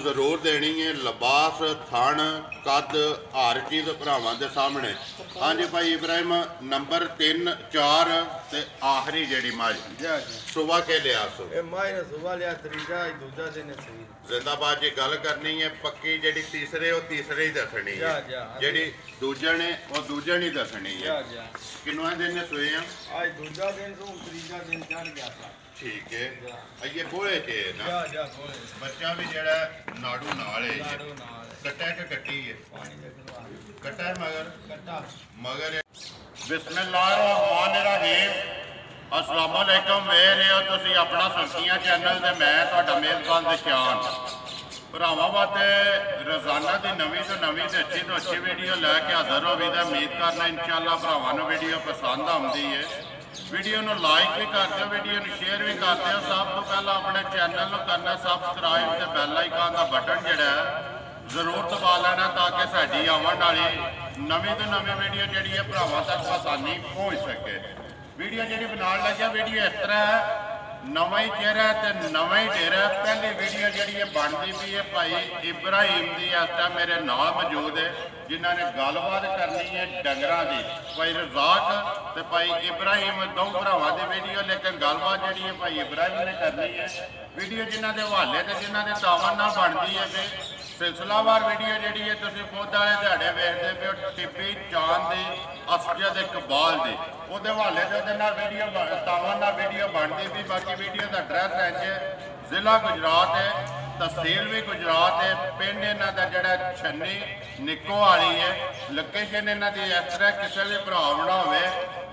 जरूर देनी है। लिबास थण कद हर चीज़ भरावां दे सामने। हाँ जी भाई इब्राहिम नंबर 3 4 ते आखिरी जेड़ी मझ सुबह के लिया सो सुबह लिया त्रीजा दूजा दिन जिंदाबाद जी गल करनी है पक्की जेड़ी तीसरे वो तीसरे ही दसनी है जेड़ी दूजे ने वो दूजे नहीं दसनी है। किन्ने दिन सोए हैं आज दूजा दिन तो तीजा दिन चढ़ गया था। ठीक है ये बोले चे ना बच्चा भी जेड़ा नाड़ू नाल है कट्टा के कट्टी है कट्टा है मगर बिस्मिल्लाहिर्रहमानिर्रहीम अस्सलाम वालेकुम वे रहे हो तुसी अपना सुर्खियां चैनल ते मैं तुहाडा मेज़बान दिशान भरावां वास्ते रोज़ाना की नवीं तो अच्छी वीडियो लैके हाज़र हो भी उम्मीद करना इंशाअल्लाह भरावां नूं वीडियो पसंद आउंदी है। वीडियो नूं लाइक भी कर दिओ वीडियो नूं शेयर भी कर दिओ। सब तो पहला अपने चैनल नूं करना सबसक्राइब ते बैल आइकन का बटन जिहड़ा है जरूर दबा लेना ताकि साडी आवन वाली नवीं तो नवीं वीडियो जिहड़ी है भरावां तक आसानी पहुँच सके। वीडियो जी बनाने लगे वीडियो इस तरह है नवा ही चेहरा है तो नवा ही डेरा। पहली वीडियो जी बनती भी है भाई इब्राहिम की इस टाइम मेरे नाल मौजूद है जिन्होंने गलबात करनी है डंगरां की भाई रजाक तो भाई इब्राहिम दो भरावां की वीडियो लेकिन गलबात जी है भाई इब्राहिम ने करनी है। वीडियो जिन्हों के हवाले से जिन्होंने तावन बनती है फिर सिलसिलावार वीडियो जी है तुम खुद वाले दिहाड़े वेखते पे हो टिप्पी चांद की असजद इकबाल की वो हवाले से वीडियो तावन वीडियो बनती भी। बाकी वीडियो का एड्रैस है जिला गुजरात है तहसील भी गुजरात है पिंड इन्हों का जोड़ा छन्नी निको वाली है। लोकेशन इन्हों की इस तरह किसी भी भरा बना हो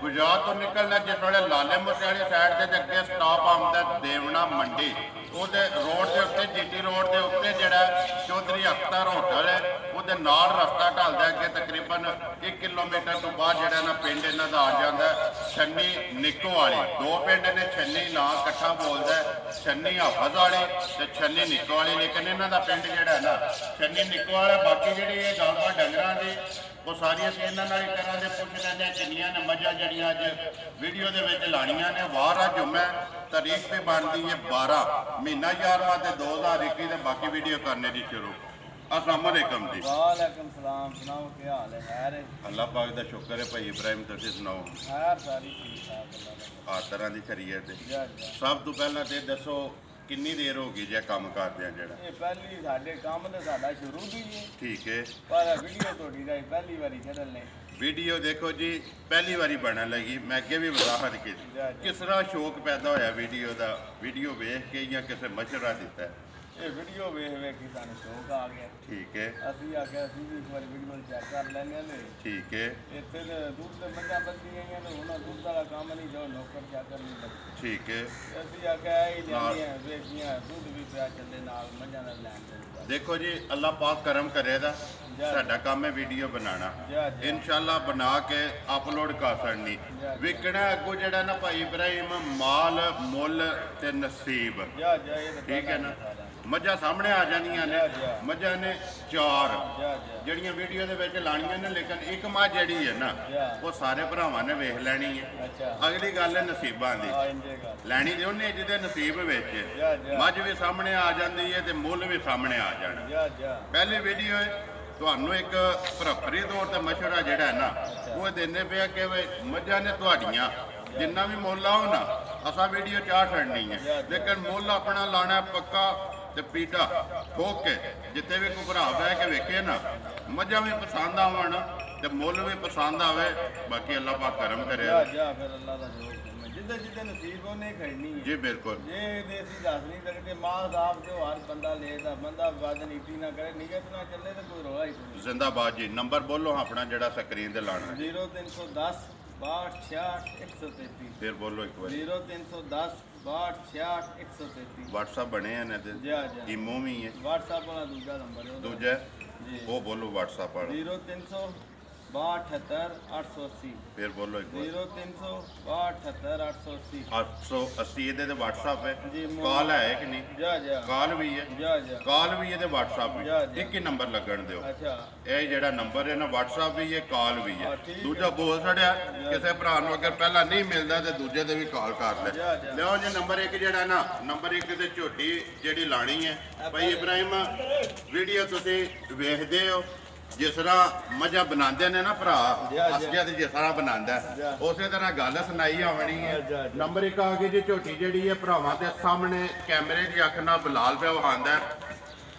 गुजरात तो निकलना जिस वे लाले मूसे वाली साइड से अगे स्टॉप आउंदा देवना मंडी वो रोड के उत्ते जीटी रोड के उत्ते जोड़ा चौधरी अख्तर होटल है वो नाल रस्ता ढलता अगे तकरीबन 1 किलोमीटर तो बाद जोड़ा ना पिंड इन्हों का आ जाता छन्नी निको वाली। दो पिंड ने छन्नी ना कट्ठा बोलता है छन्नी हाफज वाली तो छन्नी निको वाली लेकिन इन्हों का पिंड जोड़ा ना छन्नी निको वाला। बाकी जी गलबात डंगरां की वो सारिया इन्होंने एक तरह से पुछ लैंदे किनिया ने मझां जड़ियां अज वीडियो के लानिया ने वार आ जुम्मा तारीख पे बनती है 12 महीना 11वां 2021 के बाकी वीडियो करने की शुरू। अस्सलाम वालेकुम जी। वालेकुम सलाम सुनाओ क्या हाल है खैर है अल्लाह पाक का शुक्र है भाई इब्राहिम तुसीं सुनाओ खैर सारी ठीक ठाक हर तरह की खैरियत है। सब तो पहला तो दसो कितनी देर हो गई जे काम करदे जेड़ा ये पहली साडे काम ते साडा शुरू भी है ठीक है पर वीडियो थोड़ी दा पहली बारी चढ़ने वीडियो देखो जी पहली बारी बनने लगी मैं अगे भी वजाहत की किस तरह शौक पैदा होया वीडियो का वीडियो वेख के या किसी मशवरा दिता है ये वीडियो वेख वेख के सानू शौक आ गया ठीक है असी आके असी भी एक बार वीडियो चेक कर लेने ने ठीक है इत्थे ते दूध ते मझां बंदी आईयां ने हुण दूध वाला काम नहीं जो नौकर चाकर नहीं लगते ठीक है असी आके आई लेंदियां वेखियां दूध भी पिया चले नाल मझां दा लैन देखो जी अल्लाह पाक करम करेगा साडा काम है वीडियो बनाना इंशाअल्लाह बना के अपलोड कर छड़नी विकना अगो जेड़ा ना भाई इब्राहिम माल मुल ते नसीब ठीक है ना मझां सामने आ जानियां ने मझां ने 4 जड़ियां वीडियो दे विच लाणियां ने लेकिन एक मझ जड़ी है ना वो सारे भरावां ने वेख लैनी है। अगली गल है नसीबां दी लैनी ते उन्हें जिहदे नसीब विच मझ भी सामने आ जाती है ते मुल भी सामने आ जाना। पहली वीडियो तुहानू एक भरपरी तौर पर मशवरा जोड़ा है ना वो देने पे कि मझां ने तुहाडियां जिन्ना भी मुल आओ ना असा वीडियो चाह छड़नी है लेकिन मुल अपना लाना पक्का ते पीटा ठोक के जिते भी कोई भरा बह के वेखे ना मझां भी पसंद आवन ते मुल भी पसंद आवे। बाकी अल्लाह पाक करम करे जिद्दे जिद्दे नसीब होने खड़नी है जी बिल्कुल ये देसी दस नहीं सकते मां साहब जो हर बंदा लेता बंदा बद नीति ना करे नियत ना चले तो कोई रोला ही जिंदाबाद जी। नंबर बोलो अपना जेड़ा स्क्रीन ते लाना 0310 62 66 133 फिर बोलो एक बार 0310 62 66 133 व्हाट्सएप बने हैं ना ते इमो भी है व्हाट्सएप वाला दूसरा नंबर है दूसरा वो बोलो व्हाट्सएप वाला 0300 627880। फिर बोलो एक बार। 0300 627880। 880 ਇਹਦੇ ਤੇ WhatsApp है। जी कॉल है कि नहीं? जा जा कॉल भी है। जा जा कॉल भी है ते WhatsApp भी। जा, जा। एक ही नंबर लगन दियो। अच्छा ਇਹ ਜਿਹੜਾ ਨੰਬਰ ਹੈ ਨਾ WhatsApp ਵੀ ਹੈ ਕਾਲ ਵੀ ਹੈ। ਹਾਂ, ਠੀਕ ਹੈ। ਦੂਜਾ ਬੋਲ ਛੜਿਆ ਕਿਸੇ ਭਰਾ ਨੂੰ ਅਗਰ ਪਹਿਲਾਂ ਨਹੀਂ ਮਿਲਦਾ ਤੇ ਦੂਜੇ ਤੇ ਵੀ ਕਾਲ ਕਰ ਲੈ। ਜਾ, ਜਾ। ਲਿਓ ਜੀ ਨੰਬਰ 1 ਜਿਹੜਾ ਨਾ ਨੰਬਰ 1 ਤੇ ਝੋਟੀ ਜਿਹੜੀ ਲਾਣੀ ਹੈ ਭਾਈ ਇਬਰਾਹਿਮ ਵੀਡੀਓ ਤੁਸੀਂ ਵੇਖਦੇ ਹੋ ਜਿਸ ਤਰ੍ਹਾਂ ਮੱਝਾਂ ਬਣਾਉਂਦੇ ਨੇ ਨਾ ਭਰਾ ਜਾ, ਜਾ। ਅਸਲੀਅਤ ਜਿਸ ਤਰ੍ਹਾਂ ਬਣਾਉਂਦਾ ਜਾ। ਉਸੇ ਤਰ੍ਹਾਂ ਗੱਲ ਸੁਣਾਈ ਆਵਣੀ ਜਾ, ਹੈ। ਜਾ। ਨੰਬਰ 1 ਆ ਗਈ ਜੀ ਝੋਟੀ ਜਿਹੜੀ ਹੈ ਭਰਾਵਾਂ ਦੇ ਸਾਹਮਣੇ ਕੈਮਰੇ ਦੀ ਅੱਖ ਨਾਲ ਬਲਾਲ ਪਿਆ ਵਹਾਂਦਾ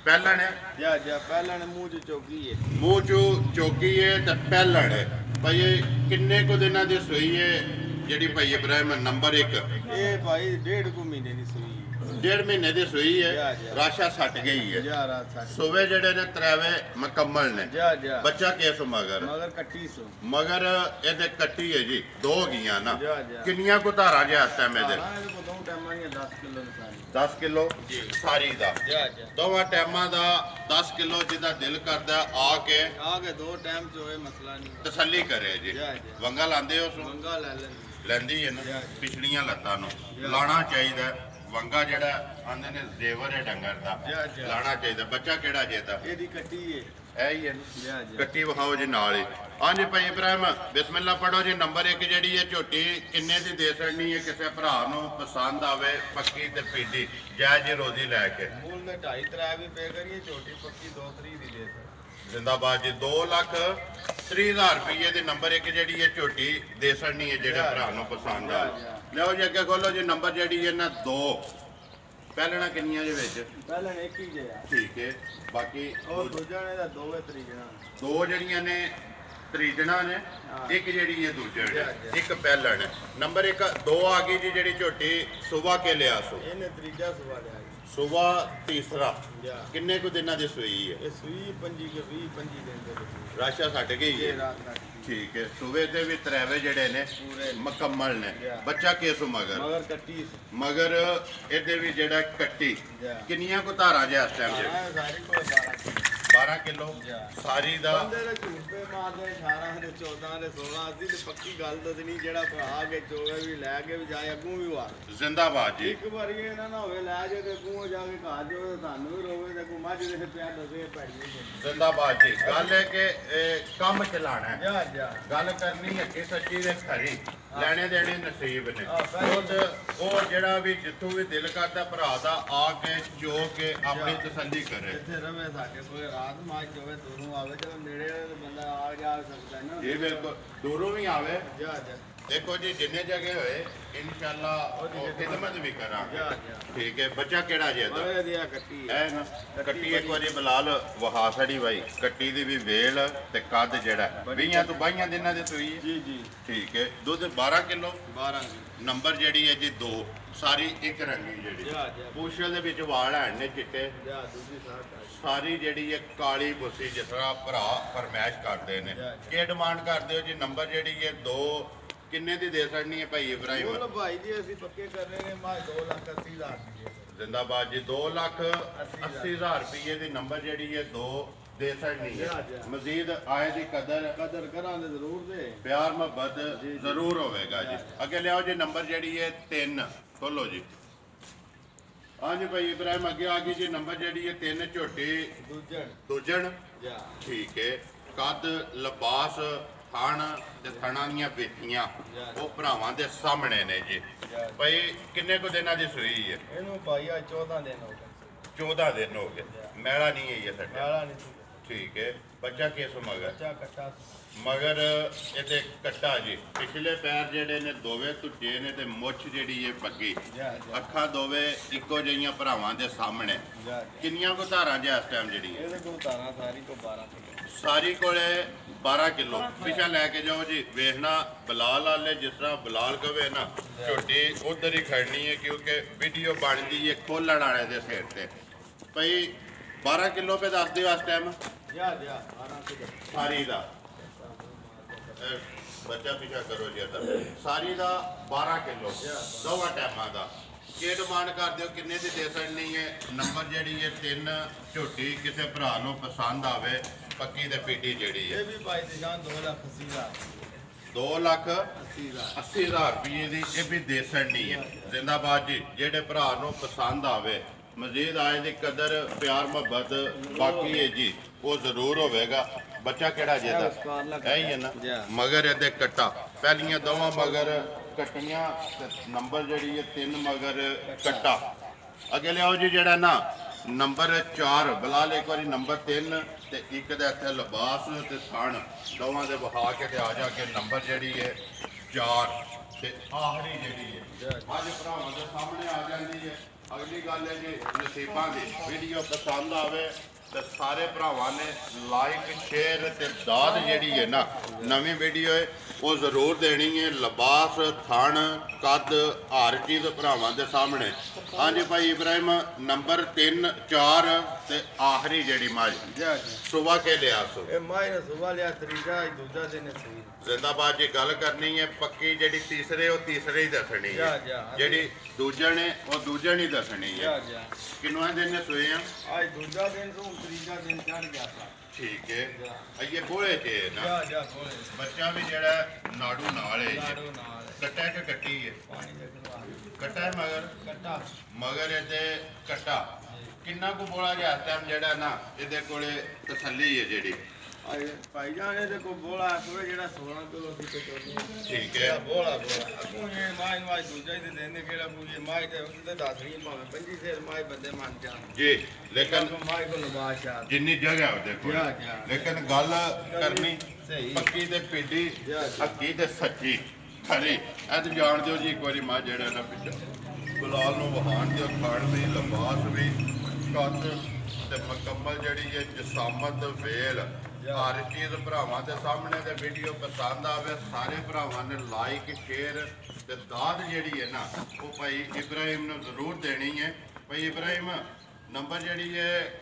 ਪਹਿਲਾਂ ਨੇ जा जा पहला ने मुंह च चौकी है। ਮੂੰਹ ਚੋਂ ਚੌਕੀ ਹੈ ਤੇ ਪਹਿਲਣ ਹੈ ਭਾਈ ਇਹ ਕਿੰਨੇ ਕੁ ਦਿਨਾਂ ਦੀ ਸੂਈ ਹੈ ਜਿਹੜੀ ਭਾਈ ਇਬਰਾਹਿਮ ਨੰਬਰ 1 ये भाई 1.5 महीने की सुई है। 1.5 ਮਹੀਨੇ ਦੀ ਸੂਈ ਜਾ, ਹੈ ਜਾ। ਰਾਸ਼ਾ ਸੱਟ ਗਈ ਹੈ जा रात साढ़े। ਸੂਵੇ ਜਿਹੜੇ ਨੇ ਤਰਾਵੇ ਮੁਕੰਮਲ ਨੇ जा जा ਬੱਚਾ ਕੇਸ ਮਗਰ मगर कट्टी सो। ਮਗਰ ਇਹਦੇ ਕੱਟੀ ਹੈ ਜੀ ਦੋ ਗਈਆਂ ਨਾ ਜਾ, ਜਾ। ਕਿੰਨੀਆਂ ਕੁ ਧਾਰਾਂ ਜੇ ਇਸ ਟਾਈਮ ਇਹਦੇ हाँ ये को दो टाइम में 10 किलो निकाली। 10 ਕਿਲੋ ਸਾਰੀ ਦਾ जा जा ਦੋਵਾਂ ਟਾਈਮਾਂ ਦਾ 10 ਕਿਲੋ ਜਿਹਦਾ ਦਿਲ ਕਰਦਾ ਆ ਕੇ आगे दो टाइम जो है मसला नहीं। ਤਸੱਲੀ ਕਰੇ ਜੀ ਜਾ, ਜਾ। ਵੰਗਾ ਲਾਉਂਦੇ ਹੋ ਸੋ मंगा ले ले। ਲੈਂਦੀ ਹੈ ਨਾ ਜਾ। ਪਿਛਲੀਆਂ ਲੱਤਾਂ ਨੂੰ ਜਾ। ਲਾਣਾ ਚਾਹੀਦਾ ਵੰਗਾ ਜਿਹੜਾ ਆਂਦੇ ਨੇ ਜ਼ੇਵਰ ਹੈ ਡੰਗਰ ਦਾ ਜਾ, ਜਾ। ਲਾਣਾ ਚਾਹੀਦਾ ਬੱਚਾ ਕਿਹੜਾ ਜੇਦਾ ये दी कट्टी है। ਹੈ ਹੀ ਹੈ ਨਾ। जा जा ਕੱਟੀ ਵਿਖਾਓ ਜੀ ਨਾਲ ਹੀ ਹਾਂਜੀ ਭਾਈ ਇਬਰਾਹਿਮ ਬਿਸਮਿਲ੍ਲਾ ਪੜੋ ਜੀ ਨੰਬਰ 1 ਜਿਹੜੀ ਹੈ ਝੋਟੀ ਕਿੰਨੇ ਦੀ ਦੇ ਸਕਣੀ ਹੈ ਕਿਸੇ ਭਰਾ ਨੂੰ ਪਸੰਦ ਆਵੇ ਪੱਕੀ ਤੇ ਪੀਡੀ ਜੈ ਜੀ ਰੋਜ਼ੀ ਲੈ ਕੇ मूल में 2.5 भी पे करिए छोटी पक्की 2-3 दी दे सर। ਜ਼ਿੰਦਾਬਾਦ ਜੀ 2,30,000 ਰੁਪਏ ਦੇ ਨੰਬਰ 1 ਜਿਹੜੀ ਹੈ ਝੋਟੀ ਦੇ ਸਕਣੀ ਹੈ ਜਿਹੜੇ ਭਰਾ ਨੂੰ ਪਸੰਦ ਆ ਲਿਓ ਜੀ ਅੱਗੇ ਖੋਲੋ ਜੀ ਨੰਬਰ ਜਿਹੜੀ ਹੈ ਨਾ 2 ਪਹਿਲਣਾ ਕਿੰਨੀਆਂ ਦੇ ਵਿੱਚ पहले ने एक ही जे यार। ਠੀਕ ਹੈ ਬਾਕੀ और दूजा ने दा 2 तरीके ना। ਦੋ ਜਿਹੜੀਆਂ ਨੇ ਤਰੀਜਣਾ ਨੇ ਹਾਂ। ਇੱਕ ਜਿਹੜੀ ਹੈ ਦੂਜਣ ਜਾ, ਜਾ। ਇੱਕ ਪਹਿਲਣ ਹੈ ਨੰਬਰ 1 2 ਆ ਗਈ ਜੀ ਜਿਹੜੀ ਝੋਟੀ ਸੁਬਾ ਕੇ ਲਿਆ ਸੋ ਇਹਨੇ ਤੀਜਾ ਸਵਾਲ ਆ ਸੁਬਾ ਤੀਸਰਾ ਜਾ। ਕਿੰਨੇ ਕੁ ਦਿਨਾਂ ਦੀ ਸੂਈ ਹੈ ਇਹ ਸੂਈ 25 ਕੇ 25 ਦਿਨ ਦੇ ਵਿੱਚ। ਰਾਸ਼ਾ ਛੱਡ ਗਈ ਇਹ ਹੈ ਰਾਤ ਤੱਕ ਠੀਕ ਹੈ ਸੂਬੇ ਤੇ ਵੀ ਤਰਾਵੇ ਜਿਹੜੇ ਨੇ ਪੂਰੇ ਮੁਕੰਮਲ ਨੇ ਜਾ। ਬੱਚਾ ਕੇਸੂ ਮਗਰ ਮਗਰ ਕੱਟੀ ਸੀ। ਮਗਰ ਇਹਦੇ ਵੀ ਜਿਹੜਾ ਕੱਟੀ ਜਾ। ਕਿੰਨੀਆਂ ਕੁ ਧਾਰਾਂ ਜੇ ਇਸ ਟਾਈਮ ਹਾਂ ਸਾਰੀ ਕੋਲ 12 ਕਿਲੋ ਜਾ। ਸਾਰੀ ਦਾ ਬੰਦੇ ਦੇ ਝੂਠੇ ਮਾਰਦੇ 18 ਦੇ 14 ਦੇ 16 ਅਸੀਂ ਤੇ ਪੱਕੀ ਗੱਲ ਦੱਸਣੀ ਜਿਹੜਾ ਭਰਾ ਕੇ ਚੋਵੇ ਵੀ ਲੈ ਕੇ ਵੀ ਜਾਏ ਅੱਗੋਂ ਵੀ ਵਾਰ ਜ਼ਿੰਦਾਬਾਦ ਜੀ ਇੱਕ ਵਾਰੀ ਇਹ ਨਾ ਹੋਵੇ ਲੈ ਜੇ ਤੇ ਅੱਗੋਂ ਜਾ ਕੇ ਘਰ ਜੋ ਤੁਹਾਨੂੰ ਵੀ ਰੋਵੇ ਤੇ ਕੋਈ ਮੱਝ ਦੇ ਪਿਆ ਦੱਸੇ ਪੈਣੀ ਜ਼ਿੰਦਾਬਾਦ ਜੀ ਗੱਲ ਹੈ ਕਿ ਇਹ ਕੰਮ ਚਲਾਣਾ ਹੈ ਜਾ ਜਾ ਗੱਲ ਕਰਨੀ ਹੈ ਕਿ ਸੱਚੀ ਦੇ ਖਰੀ ਲੈਣੇ ਦੇਣੇ ਨਸੀਬ ਨੇ ਹਾਂ, ਸਹੀ। ਉਹ ਜਿਹੜਾ ਵੀ ਜਿੱਥੋਂ ਵੀ ਦਿਲ ਕਰਦਾ ਭਰਾ ਦਾ ਆ ਕੇ ਚੋ ਕੇ ਆਪਣੀ ਤਸੱਲੀ ਕਰੇ ਇੱਥੇ ਰਵੇ ਸਾਡੇ ਕੋਈ ਰਾਤ ਮਾਝ ਹੋਵੇ ਦੂਰੋਂ ਆਵੇ ਚਲੋ ਨੇੜੇ ਵਾਲੇ ਬੰਦਾ ਆ ਜਾ ਸਕਦਾ ਹੈ ਨਾ। ਇਹ ਬਿਲਕੁਲ ਦੂਰੋਂ ਵੀ ਆਵੇ ਜਾ ਜਾ ਦੇਖੋ ਜੀ ਜਿੰਨੇ ਜਗ੍ਹਾ ਹੋਏ ਇਨਸ਼ਾਅੱਲਾ ਉਹ ਖਿਦਮਤ ਵੀ ਕਰਾਂਗੇ ਜਾ ਜਾ ਠੀਕ ਹੈ ਬੱਚਾ ਕਿਹੜਾ ਜੇ ਦਾ ਬੜੇ ਦਿਆ ਕੱਟੀ ਹੈ। ਹੈ ਨਾ ਕੱਟੀ ਇੱਕ ਵਾਰੀ ਬਲਾਲ ਵਹਾ ਛੜੀ ਬਾਈ ਕੱਟੀ ਦੀ ਵੀ ਵੇਲ ਤੇ ਕੱਦ ਜਿਹੜਾ 20 ਤੋਂ 22 ਦਿਨਾਂ ਦੇ ਸੂਈ ਹੈ ਜੀ ਜੀ ਠੀਕ ਹੈ ਦੁੱਧ 12 ਕਿਲੋ 12 ਦੀ। ਨੰਬਰ ਜਿਹੜੀ ਹੈ ਜੀ 2 ਸਾਰੀ ਇੱਕ ਰੰਗੀ ਜਿਹੜੀ ਜਾ ਜਾ ਪੂਛਲ ਦੇ ਵਿੱਚ ਵਾਲ ਹਨ ਨੇ ਚਿੱਟੇ ਜਾ ਦੂਜੀ ਸਾਹ ਸਾਰੀ ਜਿਹੜੀ ਹੈ ਕਾਲੀ ਬੁੱਸੀ ਜਿਸ ਤਰ੍ਹਾਂ ਭਰਾ ਫਰਮਾਇਸ਼ ਕਰਦੇ ਨੇ ਕੀ ਡਿਮਾਂਡ ਕਰਦੇ ਹੋ ਜੀ ਨੰਬਰ ਜਿਹੜੀ ਹੈ 2 ਕਿੰਨੇ ਦੀ ਦੇ ਸਕਣੀ ਹੈ ਭਾਈ ਇਬਰਾਹਿਮ ਬੋਲ ਭਾਈ ਜੀ ਅਸੀਂ ਪੱਕੇ ਕਰ ਰਹੇ ਨੇ ਮਾ 2,80,000 ਦੀ। ਜ਼ਿੰਦਾਬਾਦ ਜੀ 2,80,000 ਰੁਪਏ ਦੀ ਨੰਬਰ ਜਿਹੜੀ ਹੈ 2 ਦੇ ਸਕਣੀ ਹੈ ਮਜ਼ੀਦ ਆਏ ਦੀ ਕਦਰ ਕਰਾਂ ਦੇ ਜ਼ਰੂਰ ਦੇ ਪਿਆਰ ਮੁਹੱਬਤ ਜ਼ਰੂਰ ਹੋਵੇਗਾ ਜੀ ਅੱਗੇ ਲਿਆਓ ਜੀ ਨੰਬਰ ਜਿਹੜੀ ਹੈ 3 ਖੋਲੋ ਜੀ ਹਾਂਜੀ ਭਾਈ ਇਬਰਾਹਿਮ ਅੱਗੇ ਆ ਗਈ ਜੀ ਨੰਬਰ ਜਿਹੜੀ ਹੈ 3 ਝੋਟੀ ਦੂਜਣ ਜਾ ਠੀਕ ਹੈ ਕੱਦ ਲਿਬਾਸ ਥਣ ਤੇ ਥਣਾਂ ਦੀਆਂ ਵੇਖੀਆਂ ਉਹ ਭਰਾਵਾਂ ਦੇ ਸਾਹਮਣੇ ਨੇ ਜੀ ਭਾਈ ਕਿੰਨੇ ਕੁ ਦਿਨਾਂ ਦੀ ਸੂਈ ਹੈ ਇਹਨੂੰ ਭਾਈ ਆ 14 ਦਿਨ ਹੋ ਗਏ। 14 ਦਿਨ ਹੋ ਗਏ ਮੈਲਾ ਨਹੀਂ ਹੈ ਇਹ ਸਾਡਾ ਕਾਲਾ ਨਹੀਂ ਸੀ ਠੀਕ ਹੈ ਬੱਚਾ ਕਿਸ ਮਗਰ ਬੱਚਾ ਕੱਟਾ ਮਗਰ ਇਹਦੇ ਕੱਟਾ ਜੀ ਪਿਛਲੇ ਪੈਰ ਜਿਹੜੇ ਨੇ ਦੋਵੇਂ ਤੁੱਜੇ ਨੇ ਤੇ ਮੁੱਛ ਜਿਹੜੀ ਹੈ ਬੱਗੀ ਜਾ ਜਾ ਅੱਖਾਂ ਦੋਵੇਂ ਇੱਕੋ ਜਿਹੀਆਂ ਭਰਾਵਾਂ ਦੇ ਸਾਹਮਣੇ ਜਾ ਕਿੰਨੀਆਂ ਕੁ ਧਾਰਾਂ ਜੇ ਇਸ ਟਾਈਮ ਜਿਹੜੀ ਹੈ ਇਹਦੇ ਕੋਲ ਤਾਰਾਂ ਸਾਰੀ ਕੋ 12 ਕਿਲੋ ਸਾਰੀ ਕੋਲੇ 12 ਕਿਲੋ ਪਿਛਾ ਲੈ ਕੇ ਜਾਓ ਜੀ ਵੇਖਣਾ ਬਲਾਲ ਵਾਲੇ ਜਿਸ ਤਰ੍ਹਾਂ ਬਲਾਲ ਕਵੇ ਨਾ ਝੋਟੀ ਉਧਰ ਹੀ ਖੜਨੀ ਹੈ ਕਿਉਂਕਿ ਵੀਡੀਓ ਬਣਦੀ ਹੈ ਖੋਲਣ ਵਾਲੇ ਦੇ ਸਿਰ ਤੇ ਭਈ 12 ਕਿਲੋ ਪੇ ਦੱਸ ਦਿਓ ਇਸ ਟਾਈਮ ਜਾ ਜਾ 12 ਕਿਲੋ ਸਾਰੀ ਦਾ ਬੱਚਾ ਪਿਛਾ ਕਰੋ ਜੀ ਇੱਧਰ ਸਾਰੀ ਦਾ 12 ਕਿਲੋ ਦੋਵਾਂ ਟਾਈਮਾਂ ਦਾ ਕੀ ਡਿਮਾਂਡ ਕਰਦੇ ਹੋ, ਕਿੰਨੇ ਦੀ ਦੇ ਸਕਣੀ ਹੈ? ਨੰਬਰ ਜਿਹੜੀ ਹੈ 3 ਝੋਟੀ ਕਿਸੇ ਭਰਾ ਨੂੰ ਪਸੰਦ ਆਵੇ, ਪੱਕੀ ਤੇ ਪੀਟੀ ਜਿਹੜੀ ਹੈ ਇਹ ਵੀ ਭਾਈ ਦੀ ਜਾਨ 2,80,000 2,80,000 ਰੁਪਏ ਦੀ ਇਹ ਵੀ ਦੇ ਸਕਣੀ ਹੈ। ਜ਼ਿੰਦਾਬਾਦ ਜੀ, ਜਿਹੜੇ ਭਰਾ ਨੂੰ ਪਸੰਦ ਆਵੇ, ਮਜ਼ੀਦ ਆਏ ਦੀ ਕਦਰ ਪਿਆਰ ਮੁਹੱਬਤ ਬਾਕੀ ਹੈ ਜੀ, ਉਹ ਜ਼ਰੂਰ ਹੋਵੇਗਾ। ਬੱਚਾ ਕਿਹੜਾ ਜੇ ਦਾ ਹੈ ਹੀ ਹੈ ਨਾ, ਮਗਰ ਇਹਦੇ ਕੱਟਾ ਪਹਿਲੀਆਂ ਦੋਵਾਂ ਮਗਰ ਕੱਟੀਆਂ ਤੇ ਨੰਬਰ ਜਿਹੜੀ ਹੈ 3 ਮਗਰ ਕੱਟਾ। ਅੱਗੇ ਲਿਆਓ ਜੀ, ਜਿਹੜਾ ਨਾ ਨੰਬਰ 4 ਬਲਾਲ ਇੱਕ ਵਾਰੀ ਨੰਬਰ 3 ਤੇ ਇੱਕ ਦੇ ਇੱਥੇ ਲਿਬਾਸ ਤੇ ਥਣ ਦੋਵਾਂ ਦੇ ਵਹਾ ਕੇ ਤੇ ਆ ਜਾ ਕੇ ਨੰਬਰ ਜਿਹੜੀ ਹੈ 4 ਤੇ ਆਖਰੀ ਜਿਹੜੀ ਹੈ ਅੱਜ ਭਰਾਵਾਂ ਦੇ ਸਾਹਮਣੇ ਆ ਜਾਂਦੀ ਹੈ। ਅਗਲੀ ਗੱਲ ਹੈ ਜੀ ਨਸੀਬਾਂ ਦੀ। ਵੀਡੀਓ ਪਸੰਦ ਆਵੇ ਤੇ ਸਾਰੇ ਭਰਾਵਾਂ ਨੇ ਲਾਈਕ ਸ਼ੇਅਰ ਤੇ ਦਾਦ ਜਿਹੜੀ ਹੈ ਨਾ ਨਵੀਂ ਵੀਡੀਓ ਹੈ ਉਹ ਜ਼ਰੂਰ ਦੇਣੀ ਹੈ। ਲਿਬਾਸ ਥਣ ਕੱਦ ਹਰ ਚੀਜ਼ ਭਰਾਵਾਂ ਦੇ ਸਾਹਮਣੇ। ਹਾਂਜੀ ਭਾਈ ਇਬਰਾਹਿਮ, ਨੰਬਰ 3 4 ਤੇ ਆਖਰੀ ਜਿਹੜੀ ਮੱਝ ਸੁਬਾ ਕੇ ਲਿਆ ਸੋ ਇਹ ਮਾਈ ਨੇ ਸੁਬਾ ਲਿਆ, ਤੀਜਾ ਦੂਜਾ ਦਿਨ ਸੀ। ਜ਼ਿੰਦਾਬਾਦ ਜੀ, ਗੱਲ ਕਰਨੀ ਹੈ ਪੱਕੀ। ਜਿਹੜੀ ਤੀਸਰੇ ਉਹ ਤੀਸਰੇ ਹੀ ਦੱਸਣੀ ਹੈ, ਜਿਹੜੀ ਦੂਜੇ ਨੇ ਉਹ ਦੂਜੇ ਨਹੀਂ ਦੱਸਣੀ ਹੈ। ਕਿੰਨੇ ਦਿਨ ਨੇ ਸੋਏ ਆ? ਅੱਜ ਦੂਜਾ ਦਿਨ ਤੋਂ ਤੀਜਾ ਦਿਨ ਚੜ ਗਿਆ ਸੀ। ਠੀਕ ਹੈ, ਅਈਏ ਬੋਲੇ ਕੇ ਨਾ ਬੱਚਾ ਵੀ ਜਿਹੜਾ ਨਾੜੂ ਨਾਲ ਹੈ ਜੀ। ਕੱਟਾ ਕਿ ਕੱਟੀ ਹੈ? ਕੱਟਾ ਹੈ ਮਗਰ ਇਹਦੇ ਕੱਟਾ। ਕਿੰਨਾ ਕੁ ਬੋਲਾ ਗਿਆ ਟਾਈਮ ਜਿਹੜਾ ਨਾ ਇਹਦੇ ਕੋਲੇ ਤਸੱਲੀ ਹੈ ਜਿਹੜੀ ਭਾਈ ਜਾਨ ਇਹਦੇ ਕੋਲ ਬੋਲਾ ਹੋਵੇ ਜਿਹੜਾ 16 ਕਿਲੋ ਦੀ ਕਟੋਰੀ। ਠੀਕ ਹੈ, ਬੋਲਾ ਅਗੂ ਇਹ ਮਾਈ ਦੂਜਾ ਹੀ ਦੇਣੇ ਕਿਹੜਾ ਕੋਈ ਮਾਈ ਤੇ ਉਹਦੇ ਦੱਸ ਰਹੀ ਭਾਵੇਂ 25 ਸੇਰ ਮਾਈ ਬੰਦੇ ਮੰਨ ਜਾਣ ਜੀ। ਲੇਕਿਨ ਮਾਈ ਕੋਲ ਬਾਦਸ਼ਾਹ ਜਿੰਨੀ ਜਗ੍ਹਾ ਉਹਦੇ ਕੋਲ, ਲੇਕਿਨ ਗੱਲ ਕਰਨੀ ਪੱਕੀ ਤੇ ਪੀਡੀ, ਹੱਕੀ ਤੇ ਸੱਚੀ ਖਰੀ। ਇਹ ਤਾਂ ਜਾਣ ਦਿਓ ਜੀ ਇੱਕ ਵਾਰੀ ਮਾਂ ਜਿਹੜਾ ਨਾ ਪਿੱਛਾ ਗੁਲਾਲ ਨੂੰ ਵਹਾਣ ਦਿਓ, ਖਾਣ ਵੀ ਲਿਬਾਸ ਵੀ ਕੱਦ ਤੇ ਮੁਕੰਮਲ ਜਿਹੜੀ ਹੈ ਜਸਾਮਤ ਵੇਲ ਹਰ ਚੀਜ਼ ਭਰਾਵਾਂ ਦੇ ਸਾਹਮਣੇ। ਤੇ ਵੀਡੀਓ ਪਸੰਦ ਆਵੇ ਸਾਰੇ ਭਰਾਵਾਂ ਨੇ ਲਾਈਕ ਸ਼ੇਅਰ ਤੇ ਦਾਦ ਜਿਹੜੀ ਹੈ ਨਾ ਉਹ ਭਾਈ ਇਬਰਾਹਿਮ ਨੂੰ ਜ਼ਰੂਰ ਦੇਣੀ ਹੈ। ਭਾਈ ਇਬਰਾਹਿਮ, ਨੰਬਰ ਜਿਹੜੀ ਹੈ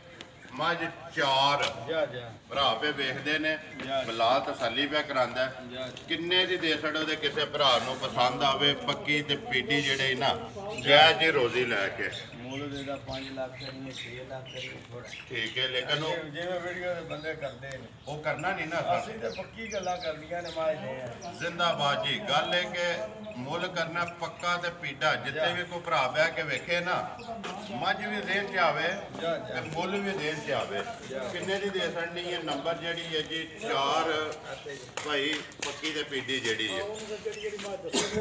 ਮੱਝ 4 ਭਰਾ ਪੇ ਵੇਖਦੇ ਨੇ, ਬਲਾਲ ਤਸੱਲੀ ਪਿਆ ਕਰਾਂਦਾ। ਕਿੰਨੇ ਦੀ ਦੇ ਛੜੋ ਦੇ ਕਿਸੇ ਭਰਾ ਨੂੰ ਪਸੰਦ ਆਵੇ, ਪੱਕੀ ਤੇ ਪੀਟੀ ਜਿਹੜੇ ਨਾ ਜਾਇਜ਼ ਜੀ ਰੋਜ਼ੀ ਲੈ ਕੇ ਮੁੱਲ ਦੇ ਦਾ 5 ਲੱਖ ਕਰੀਏ 6 ਲੱਖ ਕਰੀਏ ਥੋੜਾ। ਠੀਕ ਹੈ, ਲੇਕਿਨ ਉਹ ਜਿਵੇਂ ਵੀਡੀਓ ਦੇ ਬੰਦੇ ਕਰਦੇ ਨੇ ਉਹ ਕਰਨਾ ਨਹੀਂ ਨਾ। ਅਸੀਂ ਤੇ ਪੱਕੀ ਗੱਲਾਂ ਕਰਦੀਆਂ ਨੇ ਮਾਏ ਨੇ। ਜ਼ਿੰਦਾਬਾਦ ਜੀ, ਗੱਲ ਹੈ ਕਿ ਮੁੱਲ ਕਰਨਾ ਪੱਕਾ ਤੇ ਪੀਟਾ। ਜਿੱਥੇ ਵੀ ਕੋਈ ਭਰਾ ਬਹਿ ਕੇ ਵੇਖੇ ਨਾ ਮੱਝ ਵੀ ਦੇਣ ਚ ਆਵੇ ਤੇ ਮੁੱਲ ਵੀ ਦੇਣ ਚ ਆਵੇ। ਕਿੰਨੇ ਦੀ ਦੇ ਸਕਣੀ ਹੈ? ਨੰਬਰ ਜਿਹੜੀ ਹੈ ਜੀ 4 ਭਾਈ ਪੱਕੀ ਤੇ ਪੀਟੀ ਜਿਹੜੀ ਹੈ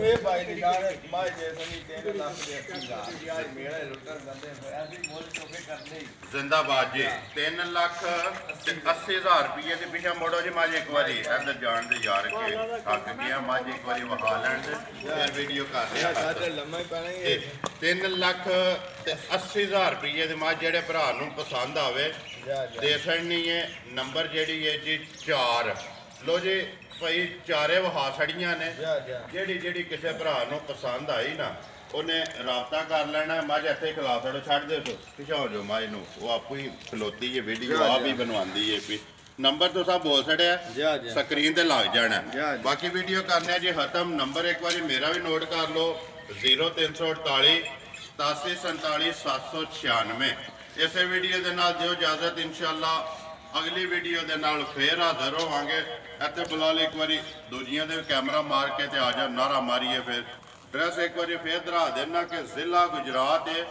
ਇਹ ਭਾਈ ਦੀ ਗੱਲ ਮਾਏ ਜੇ ਸਨੀ 3 ਲੱਖ ਦੇ 80,000 ਮੇਰਾ ਲੁੱਟਣ ਬੰਦੇ ਐਸੀ ਮੁੱਲ ਚੋਕੇ ਕਰਦੇ। ਜ਼ਿੰਦਾਬਾਦ ਜੀ, 3,80,000 ਰੁਪਏ ਦੇ ਪਿੱਛੇ ਮੋੜੋ ਜੀ ਮੱਝ ਇੱਕ ਵਾਰੀ ਇੱਧਰ ਜਾਣ ਦੇ ਯਾਰ ਕੇ ਥੱਕ ਗਿਆ। ਮੱਝ ਇੱਕ ਵਾਰੀ ਵਹਾ ਲੈਣ ਦੇ ਫਿਰ ਵੀਡੀਓ ਕਰ ਰਿਹਾ। ਲੰਮਾ ਹੀ ਪੈਣਾ ਹੀ 3,80,000 ਰੁਪਏ ਦੀ ਮੱਝ ਜਿਹੜੇ ਭਰਾ ਨੂੰ ਪਸੰਦ ਆਵੇ ਦੇ ਸਕਣੀ ਹੈ। ਨੰਬਰ ਜਿਹੜੀ ਹੈ ਜੀ 4। ਲੋ ਜੀ ਭਾਈ ਚਾਰੇ ਵਹਾ ਛੜੀਆਂ ਨੇ। ਜਿਹੜੀ ਕਿਸੇ ਭਰਾ ਨੂੰ ਪਸੰਦ ਆਈ ਨਾ ਉਹਨੇ ਰਾਬਤਾ ਕਰ ਲੈਣਾ। ਮੱਝ ਇੱਥੇ ਖਿਲਾ ਛੜੋ, ਛੱਡ ਦਿਓ ਪਿਛਾਓ ਜੋ ਮੱਝ ਨੂੰ, ਉਹ ਆਪੂ ਹੀ ਖਲੋਤੀ ਹੈ, ਵੀਡੀਓ ਆਪ ਹੀ ਬਣਵਾਉਂਦੀ ਹੈ। ਵੀ ਨੰਬਰ ਤੋਂ ਸਭ ਬੋਲ ਛੜਿਆ, ਸਕਰੀਨ ਤੇ ਲੱਗ ਜਾਣਾ। ਬਾਕੀ ਵੀਡੀਓ ਕਰਨਾ ਜੀ ਖਤਮ। ਨੰਬਰ ਇੱਕ ਵਾਰੀ ਮੇਰਾ ਵੀ ਨੋਟ ਕਰ ਲਓ 0348 8747 796। ਇਸੇ ਵੀਡੀਓ ਦੇ ਨਾਲ ਦਿਓ ਇਜਾਜ਼ਤ। ਇਨਸ਼ਾਅੱਲਾ ਅਗਲੀ ਵੀਡੀਓ ਦੇ ਨਾਲ ਫੇਰ ਹਾਜ਼ਰ ਹੋਵਾਂਗੇ। ਇੱਥੇ ਬੁਲਾਲ ਇੱਕ ਵਾਰੀ ਦੂਜੀਆਂ ਦੇ ਕੈਮਰਾ ਮਾਰ ਕੇ ਤੇ ਆ ਜਾ ਨਾਰਾ ਮਾਰੀਏ। ਫਿਰ ਐਡਰੈਸ ਇੱਕ ਵਾਰੀ ਫੇਰ ਦਰਾ ਦੇਣਾ ਕਿ ਜ਼ਿਲ੍ਹਾ ਗੁਜਰਾਤ ਹੈ,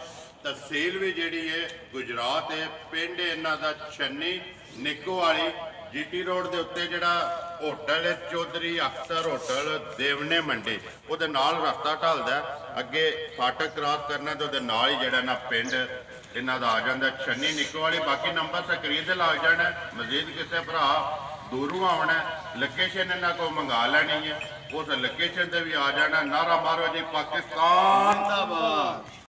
ਤਹਿਸੀਲ ਵੀ ਜਿਹੜੀ ਹੈ ਗੁਜਰਾਤ ਹੈ, ਪਿੰਡ ਇਹਨਾਂ ਦਾ ਛੰਨੀ ਨਿੱਕੋ ਵਾਲੀ ਜੀਟੀ ਰੋਡ ਦੇ ਉੱਤੇ ਜਿਹੜਾ ਹੋਟਲ ਹੈ ਚੌਧਰੀ ਅਖਤਰ ਹੋਟਲ ਦੇਵਨੇ ਮੰਡੀ, ਉਹਦੇ ਨਾਲ ਰਸਤਾ ਢਲਦਾ। ਅੱਗੇ ਫਾਟਕ ਕ੍ਰਾਸ ਕਰਨਾ ਤੇ ਉਹਦੇ ਨਾਲ ਹੀ ਜਿਹੜਾ ਨਾ ਪਿੰਡ ਇਹਨਾਂ ਦਾ ਆ ਜਾਂਦਾ ਛੰਨੀ ਨਿੱਕੋ ਵਾਲੀ। ਬਾਕੀ ਨੰਬਰ ਸਕਰੀਨ ਤੇ ਲੱਗ ਜਾਣਾ। ਮਜ਼ੀਦ ਕਿਸੇ ਭਰਾ ਦੂਰੋਂ ਆਉਣਾ ਲੋਕੇਸ਼ਨ ਇਹਨਾਂ ਕੋਲ ਮੰਗਾ ਲੈਣੀ ਹੈ, ਉਸ ਲੋਕੇਸ਼ਨ ਤੇ ਵੀ ਆ ਜਾਣਾ। ਨਾਰਾ ਮਾਰੋ ਜੀ ਪਾਕਿਸਤਾਨ ਜ਼ਿੰਦਾਬਾਦ।